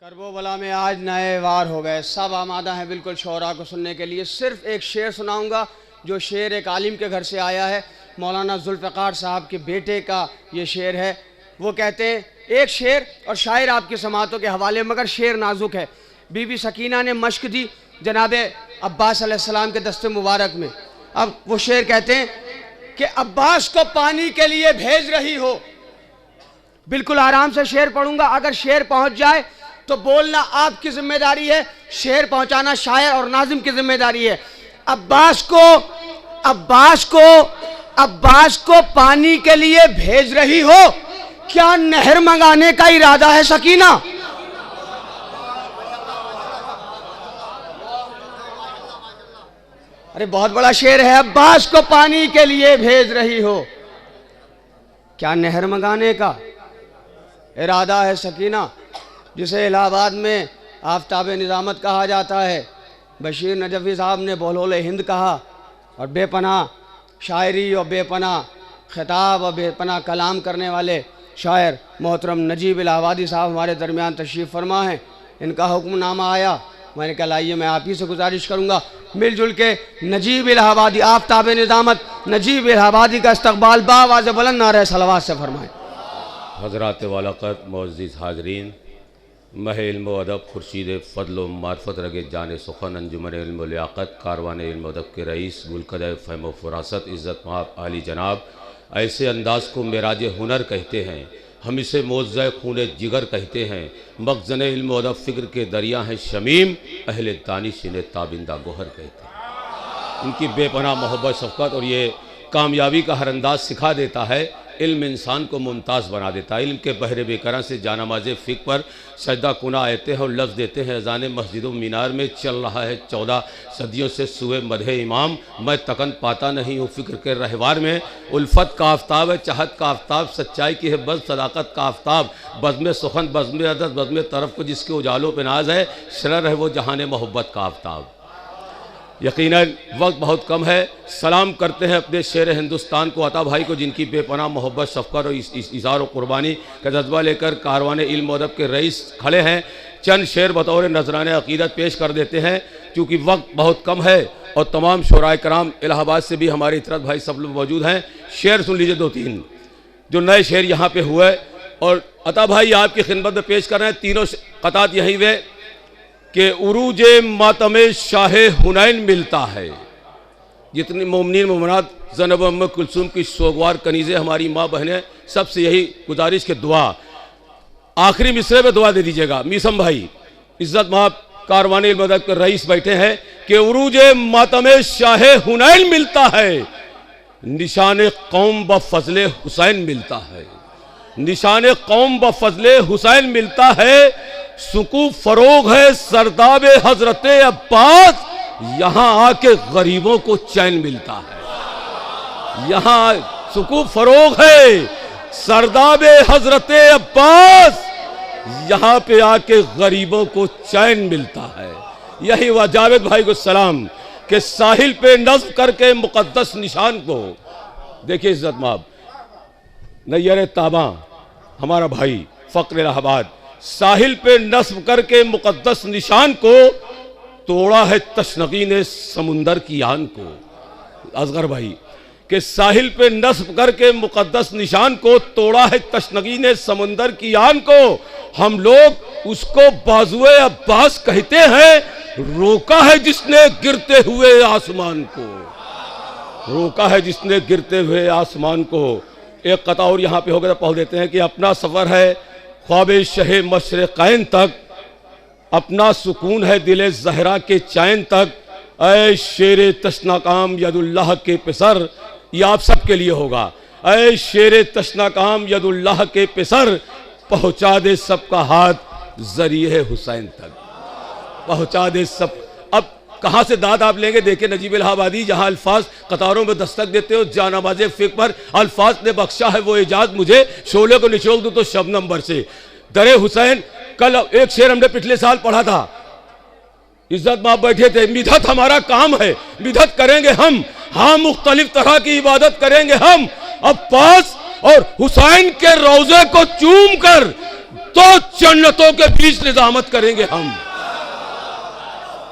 करबोबला में आज नए वार हो गए, सब आमादा हैं बिल्कुल शोरा को सुनने के लिए। सिर्फ एक शेर सुनाऊंगा जो शेर एक आलिम के घर से आया है, मौलाना जुल्फ़िकार साहब के बेटे का ये शेर है। वो कहते हैं, एक शेर और शायर आपकी समातों के हवाले, मगर शेर नाजुक है। बीबी सकीना ने मश्क दी जनाब अब्बास अलैहिस्सलाम के दस्ते मुबारक में। अब वो शेर कहते हैं कि अब्बास को पानी के लिए भेज रही हो। बिल्कुल आराम से शेर पढ़ूंगा, अगर शेर पहुंच जाए तो बोलना आपकी जिम्मेदारी है, शेर पहुंचाना शायर और नाजिम की जिम्मेदारी है। अब्बास को पानी के लिए भेज रही हो, क्या नहर मंगाने का इरादा है सकीना? अरे बहुत बड़ा शेर है। अब्बास को पानी के लिए भेज रही हो, क्या नहर मंगाने का इरादा है सकीना? जिसे इलाहाबाद में आफ्ताब निज़ामत कहा जाता है, बशीर नजफ़ी साहब ने बहलोल हिंद कहा, और बेपनाह शायरी और बेपनाह ख़िताब और बेपनाह कलाम करने वाले शायर मोहतरम नजीब इलाहाबादी साहब हमारे दरमियान तशरीफ़ फरमा हैं। इनका हुक्मनामा आया, मैंने कहा लाइए मैं आप ही से गुजारिश करूँगा मिलजुल के नजीब इलाहाबादी, आफ्ताब निज़ामत नजीब इलाहाबादी का इस्तक़बाल बावाज़ बुलंद नारे सलवात से फरमाएँ। हज़रात वालक़त मोअज़्ज़िज़ हाज़रीन, मह इल्म व अदब खुर्शीद फ़ज़ल व मार्फत रगे जान सुखन अंजुमन इल्म व लियाक़त कारवान इल्म व अदब के रईस गुलकद फ़हम व फ़रासत इज़्ज़त महाब आली जनाब, ऐसे अंदाज़ को मेराज हुनर कहते हैं, हम इसे मौज़े खून जिगर कहते हैं। मखज़न इल्म व अदब फ़िक्र के दरिया हैं शमीम, अहले दानिश इन्हें ताबिंदा गोहर कहते हैं। इनकी बेपनाह मोहब्बत शफ़क़त और ये कामयाबी का हर अंदाज़ सिखा देता है। इल्म इंसान को मुमताज़ बना देता है। इल्म के बहरे बेकरां से जानामाज़ फ़िक्र पर सजदा कुना आते हैं और लफ्ज़ देते हैं अज़ान मस्जिद मीनार में चल रहा है 14 सदियों से सुए मदहे इमाम, मैं तकन पाता नहीं हूँ फ़िक्र के रहवार में। उल्फत का आफ्ताब है, चाहत का आफ्ताब, सच्चाई की है बज़ सदाकत का आफ्ताब, बज़्म सुखन बज़्म अदद बज़्म तरफ़ को जिसके उजालों पे नाज है, शरर है वो जहान मोहब्बत का आफ्ताब। यकीनन वक्त बहुत कम है, सलाम करते हैं अपने शेर हिंदुस्तान को, अता भाई को, जिनकी बेपनाह मोहब्बत शफ़क़त और इज़हार और क़ुरबानी का जज्बा लेकर कारवान इल्म अदब के रईस खड़े हैं। चंद शेर बतौर नजराने अक़ीदत पेश कर देते हैं क्योंकि वक्त बहुत कम है और तमाम शोराए कराम इलाहाबाद से भी हमारे इतरत भाई सब लोग मौजूद हैं। शेर सुन लीजिए, 2-3 जो नए शेर यहाँ पे हुए और अता भाई आपकी खिदमत में पेश कर रहे हैं। तीनों क़तात यही वे कि उरूज मातमे शाहे हुनैन मिलता है। जितनी मोमिनीन मोमिनात ज़ैनब अम्म कुलसूम की सोगवार कनीज़े हमारी माँ बहनें, सबसे यही गुजारिश के दुआ आखिरी मिसरे में दुआ दे दीजिएगा। मीसम भाई इज़्ज़त माँ कारवान इल्म अदब के रईस बैठे हैं कि उरूज मातमे शाहे हुनैन मिलता है, निशान कौम ब फजले हुसैन मिलता है, निशान कौम ब फजले हुसैन मिलता है। सुकूफ फरोग है सरदाब हजरत अब्बास, यहाँ आके गरीबों को चैन मिलता है। यहाँ सुकूफ फरोग है सरदाब हजरत अब्बास, यहाँ पे आके गरीबों को चैन मिलता है। यही वह जावेद भाई को सलाम के साहिल पे नज़्म करके मुक़द्दस निशान को देखिए। इज़्ज़त माब नैयर ताबा हमारा भाई फ़क्र इलाहाबाद, साहिल पे नस्ब करके मुक़द्दस निशान को तोड़ा है तशनगी ने समुंदर की आन को। असगर भाई के साहिल पे नस्ब करके मुक़द्दस निशान को तोड़ा है तशनगी ने समुंदर की आन को। हम लोग उसको बाजुए अब्बास कहते हैं, रोका है जिसने गिरते हुए आसमान को, रोका है जिसने गिरते हुए आसमान को। एक कता और यहाँ पे हो गया, पढ़ देते हैं कि अपना सफ़र है ख्वाबे शहे मशरिक़ैन तक, अपना सुकून है दिले ज़हरा के चैन तक, ऐ शेरे तशनाकाम यदुल्लाह के पिसर, ये आप सब के लिए होगा। ऐ शेरे तशनाकाम यदुल्लाह के पिसर, पहुँचा दे सबका हाथ ज़रिए हुसैन तक, पहुँचा दे सब। अब कहाँ से दाद आप लेंगे? देखिए नजीब इलाहाबादी जहाँ अल्फाज कतारों में दस्तक देते हो, जानामाज़ फ़िक्र पर अल्फाज ने बख्शा है वो एजाज मुझे, शोले को निचोड़ दूँ तो शबनम बरसे। दरे हुसैन, कल एक शेर हमने पिछले साल पढ़ा था, इज़्ज़त माँ बैठे थे, मिदहत हमारा काम है, मिदहत करेंगे हम, हाँ मुख्तलिफ तरह की इबादत करेंगे हम। अब्बास और हुसैन के रोज़े को चूम कर तो जन्नतों के बीच निजामत करेंगे हम।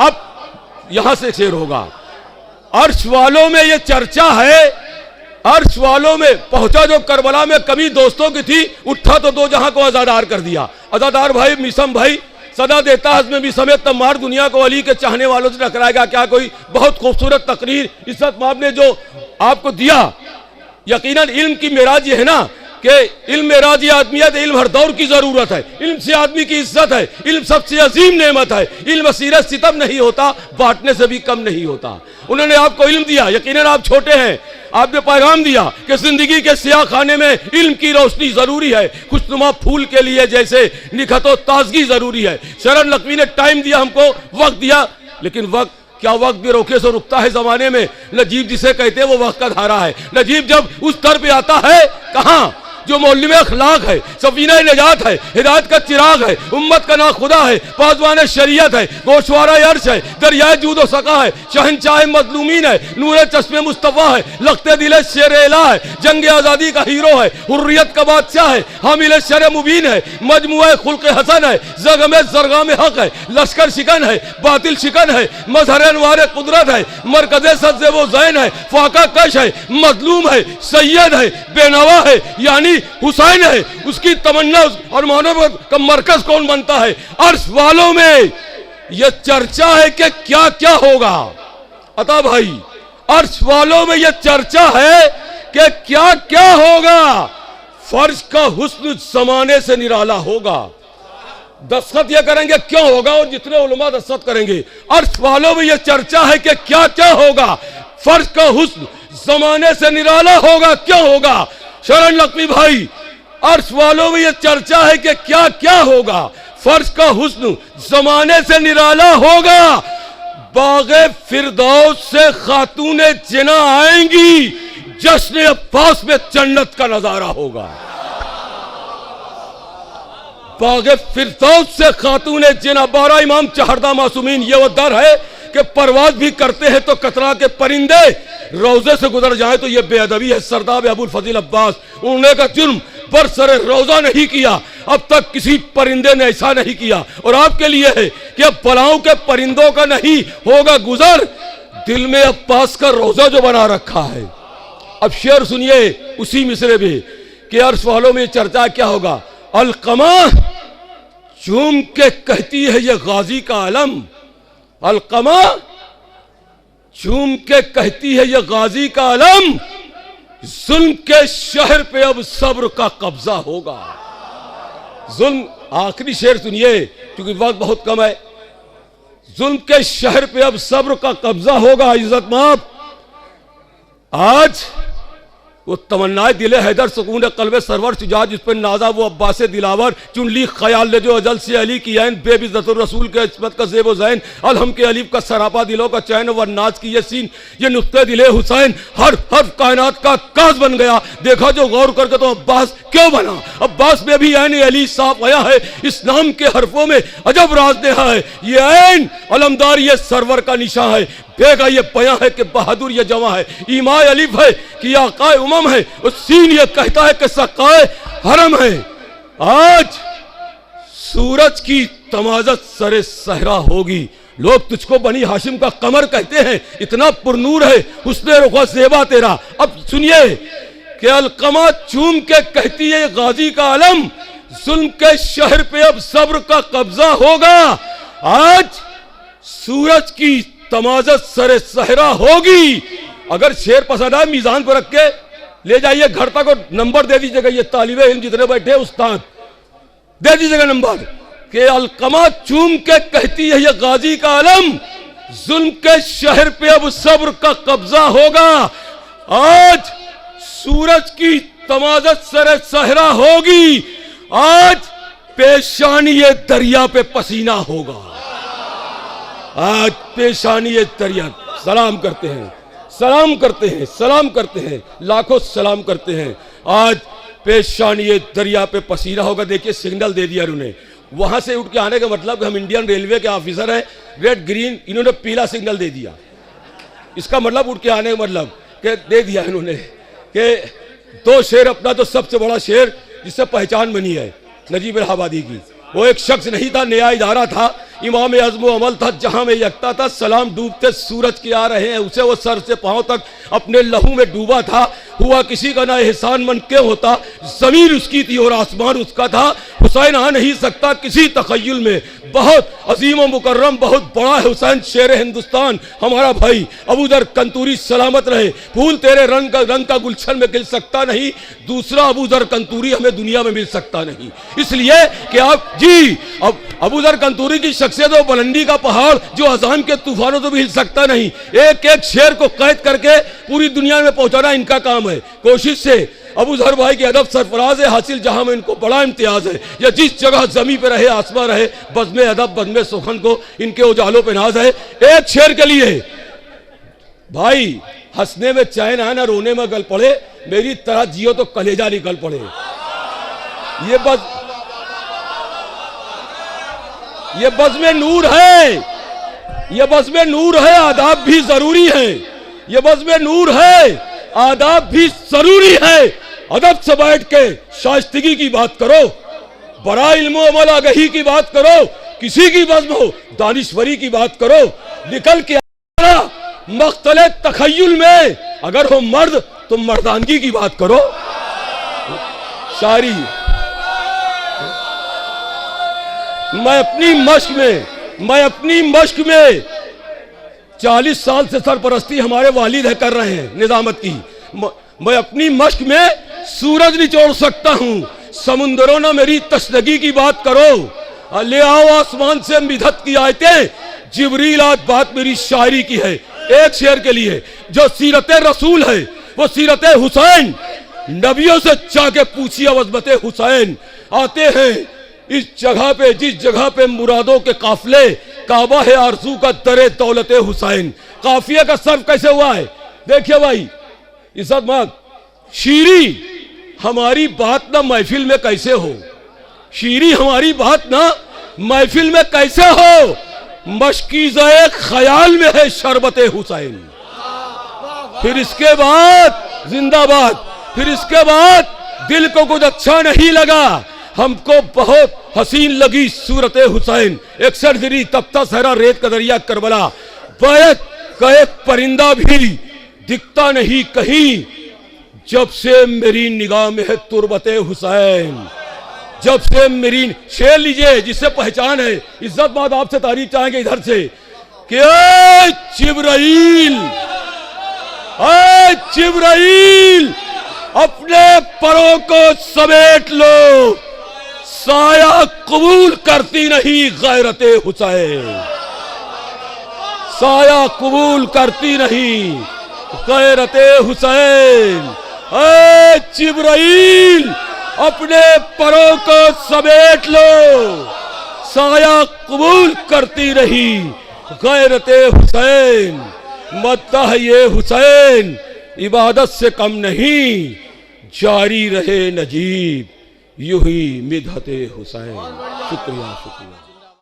अब यहां से शेर होगा। अर्श वालों में ये चर्चा है, अर्श वालों में पहुंचा जो करबला में कमी दोस्तों की थी, उठा तो दो जहां को आजादार कर दिया। आजादार भाई मिसम भाई सदा देता हज़्म भी समेत तमार दुनिया को अली के चाहने वालों से टकराएगा क्या कोई। बहुत खूबसूरत तकरीर इज्जत माब ने जो आपको दिया। यकीनन इल्म की मेराज ये है ना कि इल्म मेराज आदमियत, इल्म हर दौर की जरूरत है, इल्म से आदमी की इज्जत है, इल्म सबसे अजीम नेमत है, इल्म सीरत सितम नहीं होता, बांटने से भी कम नहीं होता। उन्होंने आपको इल्म दिया, यकीनन आप छोटे हैं, आपने पैगाम दिया कि जिंदगी के सियाह खाने में इल्म की रोशनी जरूरी है, खुशनुमा फूल के लिए जैसे निखतो ताजगी जरूरी है। शरण नकवी ने टाइम दिया, हमको वक्त दिया, लेकिन वक्त क्या वक्त भी रोके से रुकता है जमाने में। नजीब जिसे कहते हैं वो वक्त का धारा है। नजीब जब उस दर पे आता है, कहां जो मौलवी में अखलाक है, सफीना निजात है, हिदायत का चिराग है, उम्मत का नाखुदा है, पासवान शरीयत है, गोशवारा अर्श है, दरियाए जूदो सका है, शहनशाह मजलूमीन है, नूरे चश्मे मुस्तफा है, लखते दिले शेर एला है, जंग आज़ादी का हीरो है, हुर्रियत का बादशाह है, हामिल शर मुबीन है, मजमुआ खुल्क हसन है, जगमे जरगाम हक है, लश्कर शिकन है, बातिल शिकन है, मजहर अनवार कुदरत है, मरकज़े सज्ज़े ज़ैन है, फाका कश है, मजलूम है, सैयद है, बेनवा है, यानी हुसैन है। उसकी तमन्ना और मानव का मरकज कौन बनता है? अर्श वालों में यह चर्चा है कि क्या क्या होगा। अता भाई, अर्श वालों में यह चर्चा है कि क्या क्या होगा। फर्ज का हुस्न जमाने से निराला होगा। दस्तखत यह करेंगे क्यों होगा, और जितने उलमा दस्तखत करेंगे। अर्श वालों में यह चर्चा है कि क्या क्या होगा। फर्ज का हुस्न जमाने से निराला होगा, क्यों होगा? शरण नकवी भाई, अर्श वालों में यह चर्चा है कि क्या क्या होगा। फर्ज का हुस्न जमाने से निराला होगा। बागे फिरदौस से खातूने जिना आएंगी, जश्न अब्बास में जन्नत का नजारा होगा। बागे फिरदौस से खातूने जिना, 12 इमाम चहरदा मासूमीन, ये वो दर है कि परवाज भी करते हैं तो कतरा के परिंदे रोजे से गुजर जाए तो ये बेअदबी है। सरदार अबुल फजील अब्बास, उड़ने का जुर्म बरसरे रोजा नहीं किया, अब तक किसी परिंदे ने ऐसा नहीं किया। और आपके लिए है कि अब बलाओं के परिंदों का नहीं होगा गुजर, दिल में अब्बास का रोजा जो बना रखा है। अब शेर सुनिए उसी मिसरे में कि अर्श वालों में चर्चा क्या होगा। अलकमा चूम के कहती है ये गाजी का अलम, अलकमा चूम के कहती है ये गाजी का अलम, जुल्म के शहर पे अब सब्र का कब्जा होगा। जुल्म, आखिरी शेर सुनिए क्योंकि वक्त बहुत कम है। जुल्म के शहर पे अब सब्र का कब्जा होगा। इज्जत माब, आज वो तमन्नाए दिले हैदर सुकून कल्बे सरवर शुजात, जिस पर नाजा वो अब्बास दिलावर, चुन ली ख्याल ले जो अजल से अली की ऐन, बेबिज़्ज़तुर रसूल के इस्मत का ज़ेब ज़ैन, अलहम के अलीफ का सरापा दिलों का चैन, व नाज की ये सीन, ये नुक्ते दिले हुसैन, हर हर कायनात का काज बन गया। देखा जो गौर करके तो अब्बास क्यों बना। अब्बास में भी ऐन अली साफ आया है, इस नाम के हरफों में अजब राज नेहा है। ये ऐन अलमदार ये सरवर का निशान है, बेगा ये बयां है कि बहादुर ये जवां है, ईमाए अलिफ है कि आकाए उमम है, और सीन ये कहता है कि सकाए हरम है। आज सूरज की तमाजत सरे सहरा होगी, लोग तुझको बनी हाशिम का कमर कहते हैं, इतना पुरनूर है हुस्ने रुखा ज़ेबा तेरा। अब सुनिए कि अलकमा चूम के कहती है गाजी का अलम, जुल्म के शहर पे अब सब्र का कब्जा होगा। आज सूरज की तमाजत सरे सहरा होगी। अगर शेर पसंद आए मीजान पर रख के ले जाइए घर तक और नंबर दे दीजिएगा। ये तालिबे इल्म जितने बैठे उस्ताद दे दीजिएगा नंबर कि अलकमा चूम के कहती है ये गाजी का अलम, जुल्म के शहर पे अब सब्र का कब्जा होगा। आज सूरज की तमाजत सरे सहरा होगी। आज पेशानी ये दरिया पे पसीना होगा। आज पेशानी ये दरिया, सलाम करते हैं, सलाम करते हैं, सलाम करते हैं, लाखों सलाम करते हैं। आज पेशानी ये दरिया पे पसीना होगा। देखिए सिग्नल दे दिया उन्होंने, वहां से उठ के आने का मतलब कि हम इंडियन रेलवे के ऑफिसर हैं, रेड ग्रीन, इन्होंने पीला सिग्नल दे दिया। इसका मतलब उठ के आने का मतलब कि दे दिया इन्होंने कि 2 शेर अपना तो सबसे बड़ा शेर जिससे पहचान बनी है। नजीब इलाहाबादी की। वो एक शख्स नहीं था, नया इदारा था, इमाम अज़्म अमल था, जहां में यकता था, सलाम डूबते सूरज के आ रहे हैं उसे वो सर से पांव तक अपने लहू में डूबा था। हुआ किसी का ना एहसान मन क्यों होता, जमीन उसकी थी और आसमान उसका था। हुसैन आ नहीं सकता किसी तखय्युल में, बहुत अजीम व मुकर्रम, बहुत बड़ा है हुसैन, शेर हिंदुस्तान, हमारा भाई। अबू दर कंतूरी सलामत रहे, फूल तेरे रंग का गुलशन में खिल सकता नहीं, दूसरा अबू दर कंतूरी हमें दुनिया में मिल सकता नहीं। इसलिए कि आप जी, अब अबू दर कंतूरी की शख्सियत और बुलंदी का पहाड़ जो अजान के तूफानों से भी हिल सकता नहीं। एक एक शेर को कैद करके पूरी दुनिया में पहुंचाना इनका काम है। कोशिश से अबू जहर भाई की अदब सरफराज है हासिल, जहां में इनको बड़ा इम्तियाज है। या जिस जगह जमी पे रहे आसमां रहे, बज़्म अदब बज़्म सुखन को इनके उजालों पे नाज है। एक शेर के लिए भाई, हंसने में चैन आए ना रोने में गल पड़े, मेरी तरह जियो तो कलेजा निकल पड़े। ये बज़्म नूर है, ये बज़्म नूर है, आदाब भी जरूरी है। ये बज़्म नूर है, आदाब भी जरूरी है। अदब से बैठ के शाइस्तगी की बात करो, बड़ा इल्म अमल आगही की बात करो, किसी की बज़्म हो दानिश्वरी की बात करो। निकल के मख्तले तखय्युल में अगर हो मर्द तो मर्दानगी की बात करो। शायरी मैं अपनी मश्क में 40 साल से सरपरस्ती हमारे वालिद है कर रहे हैं निजामत की। मैं अपनी मश्क में सूरज निचोड़ सकता हूं, समुंदरों ने मेरी तशनगी की बात करो। ले आओ आसमान से मिधत की आयतें, जिब्रील आज बात मेरी शायरी की है। एक शेर के लिए जो सीरत रसूल है वो सीरत हुसैन, नबियों से जाके पूछिए वज़्मत हुसैन। आते हैं इस जगह पे जिस जगह पे मुरादों के काफिले, काबा है आरज़ू का दरे दौलत हुसैन। काफिया का सर्फ कैसे हुआ है देखिए भाई, इज्जत मांग। शीरी हमारी बात ना महफिल में कैसे हो, शीरी हमारी बात ना महफिल में कैसे हो, मशकीज़े ख्याल में है शरबत हुसैन। फिर इसके बाद जिंदाबाद, फिर इसके बाद दिल को कुछ अच्छा नहीं लगा, हमको बहुत हसीन लगी सूरत हुसैन। 61 दिरी तपता सहरा रेत का दरिया करबला, बैत का एक परिंदा भी दिखता नहीं कहीं, जब से मेरी निगाह में है तुरबत हुसैन। जब से मेरी शेर लीजिए जिससे पहचान है। इज्जत बात आपसे तारीफ चाहेंगे इधर से कि जिब्राइल अपने परों को समेट लो, साया कबूल करती नहीं गैरत हुसैन, साया कबूल करती नहीं गैरत हुसैन। जिब्राइल अपने परों को समेट लो, साया कबूल करती रही गैरत हुसैन। मद्दाह ये हुसैन इबादत से कम नहीं, जारी रहे नजीब यूं ही मिदहत हुसैन। शुक्रिया शुक्रिया।